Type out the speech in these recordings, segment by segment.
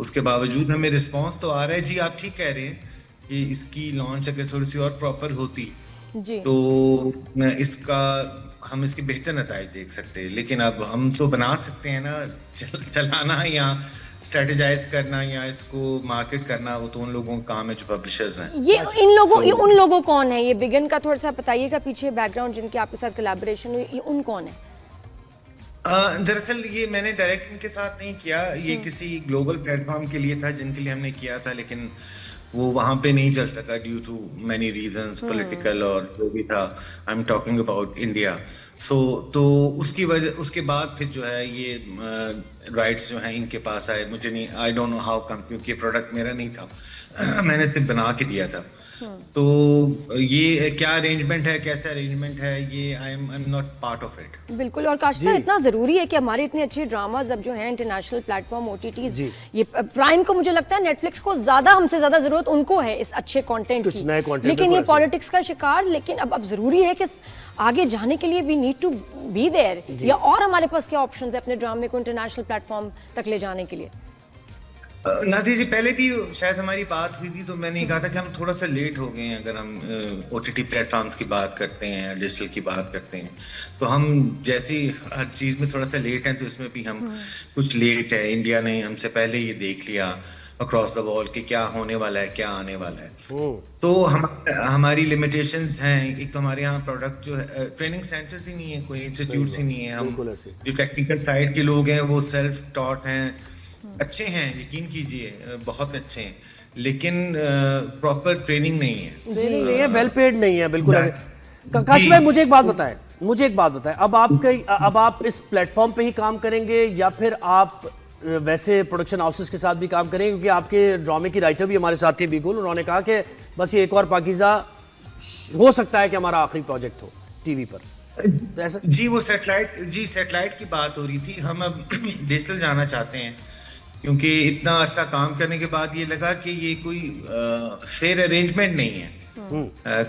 उसके बावजूद हमें रिस्पांस तो आ रहा है। जी आप ठीक कह रहे हैं कि इसकी लॉन्च अगर थोड़ी सी और प्रॉपर होती जी तो इसका हम इसके बेहतर नताइज देख सकते हैं। लेकिन अब हम तो बना सकते हैं ना, चलाना या स्ट्रेटेजाइज करना या इसको मार्केट करना वो तो उन लोगों का काम है जो पब्लिशर्स हैं। ये इन लोगों So, ये उन लोगों कौन है? ये बिगिन का थोड़ा सा बताइएगा पीछे बैकग्राउंड, जिनके आपके साथ कोलैबोरेशन हुई, ये उन कौन है? दरअसल ये मैंने डायरेक्ट इनके साथ नहीं किया, ये किसी ग्लोबल प्लेटफॉर्म के लिए था जिनके लिए हमने किया था, लेकिन वो वहां पे नहीं चल सका due to many reasons, political और जो भी था। I am talking about India. So तो उसकी वजह, उसके बाद फिर जो है ये राइट्स जो हैं इनके पास आए। मुझे नहीं, I don't know how come, क्योंकि प्रोडक्ट मेरा नहीं था मैंने सिर्फ बना के दिया था। तो ये क्या अरेंजमेंट है, कैसा अरेंजमेंट है, ये I am not part of it. बिल्कुल। और काश इतना जरूरी है कि हमारे इतने अच्छे ड्रामाज अब जो हैं इंटरनेशनल प्लेटफॉर्म ओटीटीज, ये प्राइम को मुझे लगता है नेटफ्लिक्स को ज्यादा, हमसे ज्यादा जरूरत उनको है इस अच्छे कंटेंट की, लेकिन ये पॉलिटिक्स का शिकार। लेकिन अब जरूरी है कि आगे जाने के लिए we need to be there, या और हमारे पास क्या ऑप्शंस है अपने ड्रामे को इंटरनेशनल प्लेटफॉर्म तक ले जाने के लिए? नादिया जी, पहले भी शायद हमारी बात हुई थी तो मैंने कहा था कि हम थोड़ा सा लेट हो गए हैं। अगर हम ओटीटी प्लेटफॉर्म की बात करते हैं, डिजिटल की बात करते हैं, तो हम जैसे हर चीज में थोड़ा सा लेट हैं, तो इसमें भी हम कुछ लेट है। इंडिया ने हमसे पहले ये देख लिया अक्रॉस द वॉल कि क्या होने वाला है, क्या आने वाला है। तो हमारी लिमिटेशंस हैं। एक तो हमारे यहाँ प्रोडक्ट जो है, ट्रेनिंग सेंटर्स ही नहीं है, कोई इंस्टीट्यूट्स ही नहीं है। हम जो टेक्निकल साइड के लोग हैं वो सेल्फ टॉट हैं, अच्छे हैं, यकीन कीजिए बहुत अच्छे हैं, लेकिन प्रॉपर ट्रेनिंग नहीं है। ट्रेनिंग नहीं है, वेल पेड नहीं है, बिल्कुल ऐसे। काश भाई मुझे एक बात बताएं, अब आप इस प्लेटफॉर्म पे ही काम करेंगे या फिर आप वैसे प्रोडक्शन हाउसेस के साथ भी काम करेंगे? क्योंकि आपके ड्रामे की राइटर भी हमारे साथ थे बिगुल, उन्होंने कहा कि बस ये एक और पाकीज़ा हो सकता है कि हमारा आखिरी प्रोजेक्ट हो टीवी पर। तो ऐसा जी वो सैटेलाइट की बात हो रही थी। हम अब डिजिटल जाना चाहते हैं, क्योंकि इतना अर्सा काम करने के बाद ये लगा कि ये कोई फेयर अरेंजमेंट नहीं है।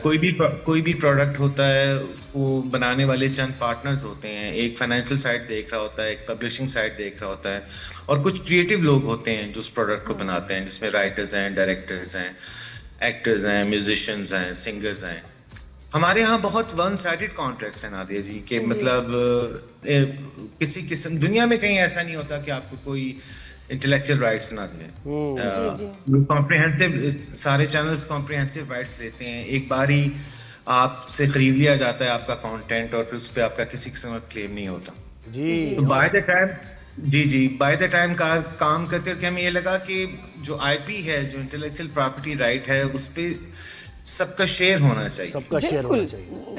कोई भी प्रोडक्ट होता है, उसको बनाने वाले चंद पार्टनर्स होते हैं। एक फाइनेंशियल साइड देख रहा होता है, एक पब्लिशिंग साइड देख रहा होता है, और कुछ क्रिएटिव लोग होते हैं जो उस प्रोडक्ट को बनाते हैं, जिसमें राइटर्स हैं, डायरेक्टर्स हैं, एक्टर्स हैं, म्यूजिशियंस हैं, सिंगर्स हैं। हमारे यहाँ बहुत वन साइडेड कॉन्ट्रैक्ट्स हैं नादिया जी, के मतलब किसी किस्म दुनिया में कहीं ऐसा नहीं होता कि आपको कोई इंटेलेक्चुअल राइट्स ना दें। कॉम्प्रिहेंसिव, सारे चैनल्स कॉम्प्रिहेंसिव राइट्स लेते हैं। एक बार ही आपसे खरीद लिया जाता है आपका कंटेंट, और फिर उस पे आपका किसी किस्म का क्लेम नहीं होता जी। तो बाय द टाइम काम कर करके हमें ये लगा कि जो आईपी है, जो इंटेलेक्चुअल प्रॉपर्टी राइट है, उस पे सबका शेयर होना चाहिए।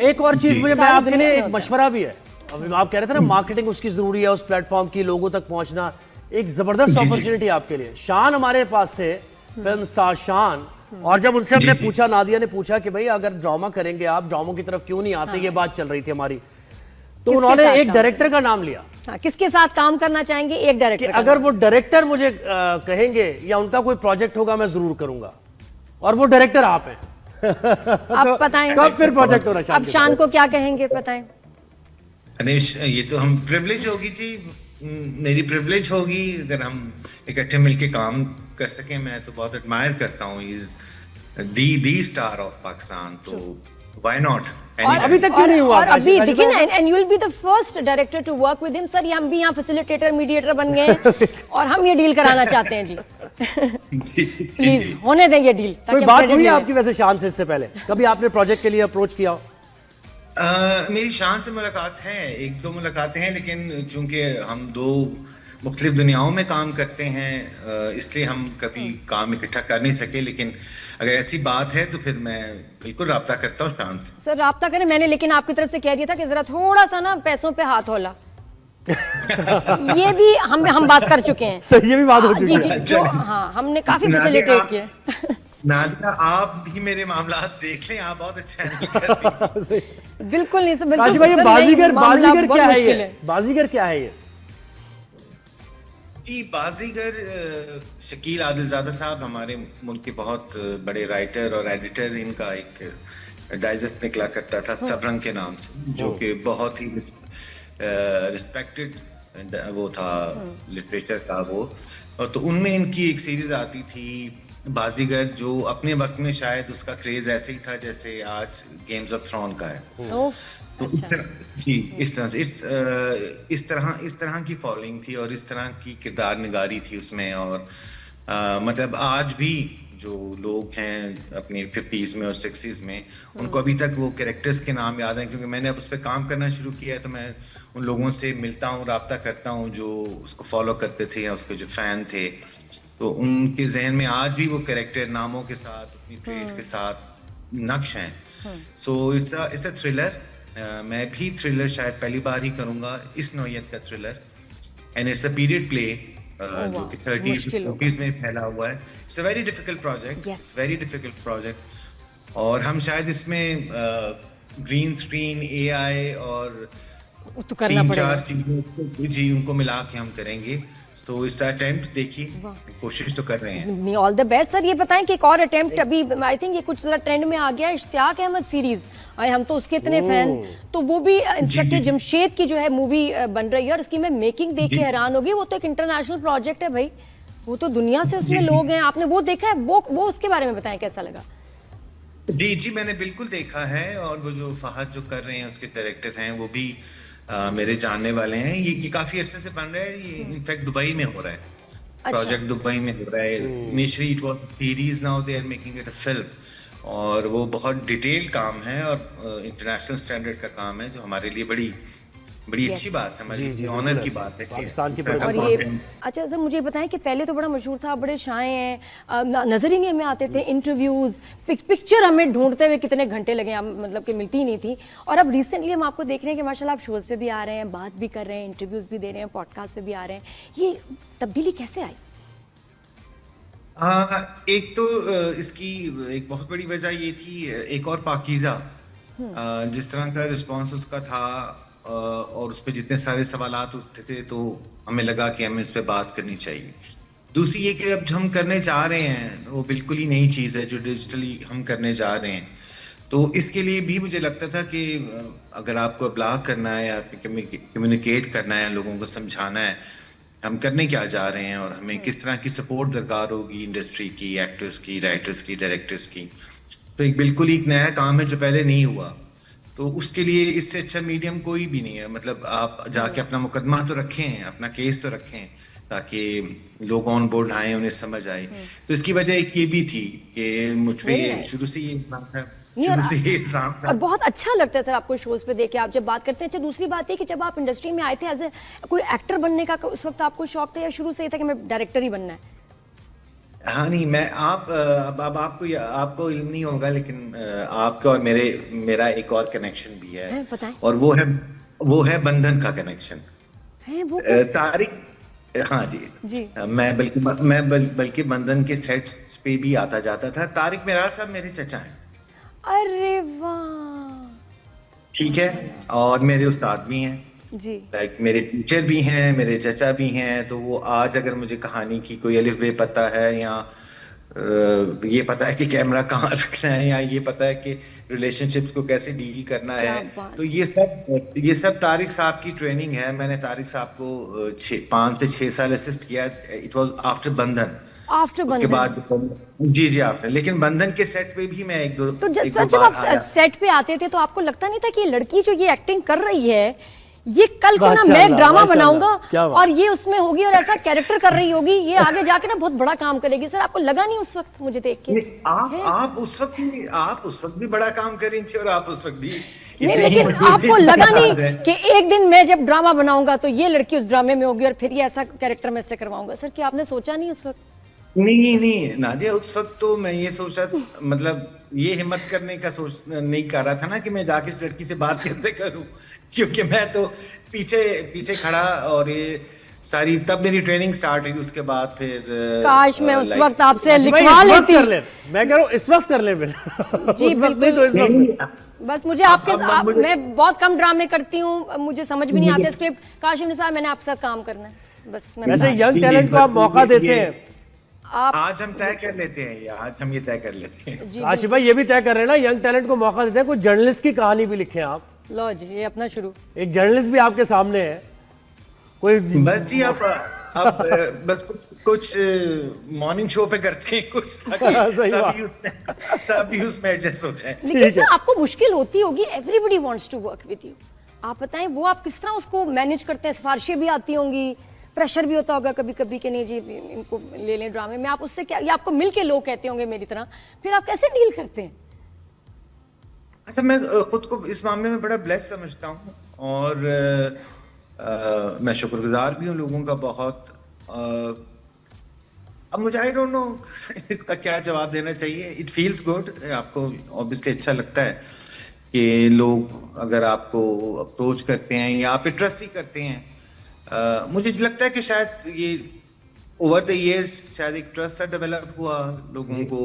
एक और चीज मुझे, मैं आपके लिए एक मशवरा भी है। अभी आप कह रहे थे ना मार्केटिंग उसकी जरूरी है, उस प्लेटफॉर्म की लोगों तक पहुंचना एक जबरदस्त अपॉर्चुनिटी आपके लिए। शान हमारे पास थे, फिल्म स्टार शान, और जब उनसे हमने पूछा, नादिया ने पूछा कि भाई अगर ड्रामा करेंगे आप, ड्रामों की तरफ क्यों नहीं आते, ये बात चल रही थी हमारी, तो उन्होंने एक डायरेक्टर का नाम लिया। किसके साथ काम करना चाहेंगे? एक डायरेक्टर। अगर वो डायरेक्टर मुझे कहेंगे या उनका कोई प्रोजेक्ट होगा, मैं जरूर करूंगा, और वो डायरेक्टर आप हैं। आप बताएं कब फिर प्रोजेक्ट हो रहा है? अब शान को क्या कहेंगे बताएं? अनिश, ये तो हम प्रिविलेज होगी जी, मेरी प्रिविलेज होगी अगर हम इकट्ठे मिलके काम कर सकें। मैं तो बहुत एडमायर करता हूँ, is the star of Pakistan, तो व्हाई नॉट। अभी तक क्यों नहीं हुआ? और अभी देखिए ना, and you will be the first director to work with him. Sir, ये हम भी यहाँ फैसिलिटेटर, मीडिएटर बन गए हैं और हम ये डील कराना चाहते हैं जी। प्लीज होने दें ये डील। कोई बात हुई आपकी वैसे शान से इससे पहले? कभी आपने प्रोजेक्ट के लिए अप्रोच किया हो? मेरी शान से मुलाकात है, एक दो मुलाकातें हैं, लेकिन चूंकि हम दो मुख्तलिफ दुनियाओं में काम करते हैं, इसलिए हम कभी काम इकट्ठा कर नहीं सके। लेकिन अगर ऐसी बात है तो फिर मैं बिल्कुल राब्ता करता हूँ शान से। सर राब्ता करें, मैंने लेकिन आपकी तरफ से कह दिया था कि जरा थोड़ा सा ना पैसों पे हाथ होला। ये भी हम बात कर चुके हैं। सर ये भी बात हो चुकी है। जी, हाँ, हमने काफी फैसिलिटेट किया। नादिया, आप भी मेरे मामलात देख लें, आप बहुत अच्छा हैंडल करती हैं। बिल्कुल नहीं सर, बिल्कुल। बाजीगर क्या है ये? बाजीगर क्या है ये? जी, बाजीगर शकील आदिलजादा साहब हमारे मुल्क के बहुत बड़े राइटर और एडिटर, इनका एक डाइजेस्ट निकला करता था सबरंग के नाम से, जो कि बहुत ही रिस्पेक्टेड वो था लिटरेचर का वो, और तो उनमें इनकी एक सीरीज आती थी बाजीगर, जो अपने वक्त में शायद उसका क्रेज ऐसे ही था जैसे आज गेम्स ऑफ थ्रोन का है। तो जी इस तरह से इस तरह की फॉलोइंग थी और इस तरह की किरदार निगारी थी उसमें। और मतलब आज भी जो लोग हैं अपनी 50s में और 60s में, उनको अभी तक वो कैरेक्टर्स के नाम याद हैं, क्योंकि मैंने अब उस पर काम करना शुरू किया है। तो मैं उन लोगों से मिलता हूँ, राब्ता करता हूँ जो उसको फॉलो करते थे या उसके जो फैन थे, तो उनके जहन में आज भी वो कैरेक्टर नामों के साथ, अपनी ट्रेड के साथ नक्श हैं। So it's a thriller. मैं भी थ्रिलर शायद पहली बार ही करूंगा, इस नौयत का thriller, and it's a period play जो कि 30s 40s में फैला हुआ है। It's a very difficult project, very difficult project. और हम शायद इसमें ग्रीन स्क्रीन, AI और तो करना 3-4 चीजों जी उनको मिला के हम करेंगे। तो इट्स अटेम्प्ट, देखिए कोशिश तो कर रहे हैं। All the best sir. ये बताएं कि एक और अटेम्प्ट अभी आई थिंक ये कुछ जरा ट्रेंड में आ गया, इश्तियाक अहमद सीरीज, हम तो उसके इतने फैन, तो वो भी इंस्पेक्टर जमशेद की जो है मूवी बन रही है और उसकी मैं मेकिंग देख के हैरान हो गई। वो तो एक इंटरनेशनल प्रोजेक्ट है भाई, वो तो दुनिया से उसमें लोग हैं, आपने वो देखा है? वो उसके बारे में बताएं कैसा लगा। जी मैंने बिल्कुल देखा है, और वो जो फहद जो कर रहे हैं उसके डायरेक्टर हैं, वो भी मेरे जानने वाले हैं। ये काफी अरसे से बन रहा है, ये इनफैक्ट दुबई में हो रहा है। प्रोजेक्ट दुबई में हो रहा है। Initially it was series, now they are making it a film, और वो बहुत डिटेल काम है और इंटरनेशनल स्टैंडर्ड का काम है, जो हमारे लिए बड़ी अच्छी बात है, हमारी ऑनर की बात है पाकिस्तान की। और ये अच्छा सर मुझे बताएं कि पहले तो बड़ा मशहूर था, बड़े शाये हैं, नजर ही नहीं हमें आते थे, इंटरव्यूज पिक्चर हमें ढूंढते हुए कितने घंटे लगे, मतलब कि मिलती ही नहीं थी। और अब रिसेंटली हम आपको देख रहे हैं कि माशाल्लाह आप शोज पे भी आ रहे हैं, बात भी कर रहे हैं, इंटरव्यूज भी दे रहे हैं, पॉडकास्ट पे भी आ रहे हैं। ये तब्दीली कैसे आई? एक तो इसकी एक बहुत बड़ी वजह ये थी, एक और पाकीज़ा जिस तरह का रिस्पांस उसका था और उस पर जितने सारे सवालात उठते थे, तो हमें लगा कि हमें इस पे बात करनी चाहिए। दूसरी ये कि अब जो हम करने जा रहे हैं वो बिल्कुल ही नई चीज़ है, जो डिजिटली हम करने जा रहे हैं। तो इसके लिए भी मुझे लगता था कि अगर आपको ब्लॉग करना है या कम्युनिकेट करना है, लोगों को समझाना है हम करने क्या जा रहे हैं और हमें किस तरह की सपोर्ट दरकार होगी इंडस्ट्री की, एक्टर्स की, राइटर्स की, डायरेक्टर्स की, तो एक बिल्कुल एक नया काम है जो पहले नहीं हुआ। तो उसके लिए इससे अच्छा मीडियम कोई भी नहीं है। मतलब आप जाके अपना मुकदमा तो रखें, अपना केस तो रखें, ताकि लोग ऑन बोर्ड आए, उन्हें समझ आए। तो इसकी वजह एक ये भी थी कि मुझ पे शुरू से ये और बहुत अच्छा लगता है सर आपको शोज पे देख के, आप जब बात करते हैं। अच्छा दूसरी बात ये कि जब आप इंडस्ट्री में आए थे एज ए कोई एक्टर बनने का उस वक्त आपको शौक था या शुरू से ही था कि मैं डायरेक्टर ही बनना है? हाँ नहीं, मैं अब आपको इल्म नहीं होगा, लेकिन आपका और मेरा एक और कनेक्शन भी है, और वो है बंधन का कनेक्शन है। वो तारिक, हाँ जी। मैं बल्कि बंधन के सेट्स पे भी आता जाता था। तारिक मेराज साहब मेरे चचा हैं। अरे वाह, ठीक है, और मेरे उस्ताद भी हैं जी, लाइक मेरे टीचर भी हैं, मेरे चचा भी हैं। तो वो आज अगर मुझे कहानी की कोई अलिफ बे पता है, या ये पता है कि कैमरा कहाँ रखना है, या ये पता है कि रिलेशनशिप्स को कैसे डील करना है, तो ये सब तारिक साहब की ट्रेनिंग है। मैंने तारिक साहब को 5 से 6 साल असिस्ट किया। इट वाज आफ्टर बंधन, उसके बाद जी आफ्टर। लेकिन बंधन के सेट पे भी मैं एक दो जब आप सेट पे आते थे तो आपको लगता नहीं था कि ये लड़की जो ये एक्टिंग कर रही है, ये कल को ना मैं ड्रामा बनाऊंगा और ये उसमें होगी और ऐसा कैरेक्टर कर रही होगी, ये आगे जाके ना बहुत बड़ा काम करेगी? सर आपको लगा नहीं उस वक्त मुझे देख के? आप उस वक्त भी बड़ा काम कर रही थी, और आप उस वक्त भी नहीं, लेकिन आपको लगा नहीं कि एक दिन मैं जब ड्रामा बनाऊंगा तो ये लड़की उस ड्रामे में होगी और फिर ये ऐसा कैरेक्टर मैं इससे करवाऊंगा? सर क्या आपने सोचा नहीं उस वक्त? नहीं नादिया, उस वक्त तो मैं ये सोच रहा, मतलब ये हिम्मत करने का सोच नहीं कर रहा था ना कि मैं जाके इस लड़की से बात कैसे करूं, क्योंकि मैं तो पीछे खड़ा, और ये सारी तब मेरी ट्रेनिंग स्टार्ट हुई। उसके बाद फिर काश मैं उस वक्त आपसे लिखवा लेती। मैं कह रहा हूं इस वक्त कर ले मेरा जी बिल्कुल, तो इस वक्त बस मुझे आपके मैं बहुत कम ड्रामे करती हूँ, मुझे समझ भी नहीं आते स्क्रिप्ट। काशिम निसार, मैंने आपके साथ काम करना है बस। वैसे यंग टैलेंट को आप मौका देते हैं, आज हम तय कर लेते हैं, आज हम ये तय कर लेते हैं। आशिफ भाई ये भी तय कर रहे हैं ना, यंग टैलेंट को मौका देते हैं, कोई जर्नलिस्ट की कहानी भी लिखे आप। लो जी, ये अपना शुरू। एक जर्नलिस्ट भी आपके सामने है, कोई बस जी अब बस कुछ मॉर्निंग शो पे करते हैं कुछ ताकि सभी उसमें एडजस्ट हो जाए। लेकिन सर आपको मुश्किल होती होगी, everybody wants to work with you, आप बताएं वो आप किस तरह उसको मैनेज करते हैं? सिफारिशें भी आती होंगी, प्रेशर भी होता होगा कभी कभी कि नहीं जी इनको ले लें ड्रामे में, आप उससे क्या, या आपको मिलके लोग कहते होंगे मेरी तरह, फिर आप कैसे डील करते हैं? अच्छा, मैं खुद को इस मामले में बड़ा ब्लेस समझता हूँ और मैं शुक्रगुजार भी हूँ लोगों का बहुत। अब मुझे आई डोंट नो इसका क्या जवाब देना चाहिए। इट फील्स गुड, आपको ऑब्वियसली अच्छा लगता है कि लोग अगर आपको अप्रोच करते हैं या आप ट्रस्ट ही करते हैं। मुझे लगता है कि शायद ये ओवर द इयर्स शायद एक ट्रस्ट सा डेवलप हुआ लोगों को।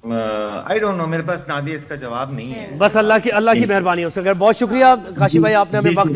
आई डोंट नो, मेरे पास नादिया इसका जवाब नहीं है। बस अल्लाह की मेहरबानी हो सके। बहुत शुक्रिया काशी भाई, आपने हमें वक्त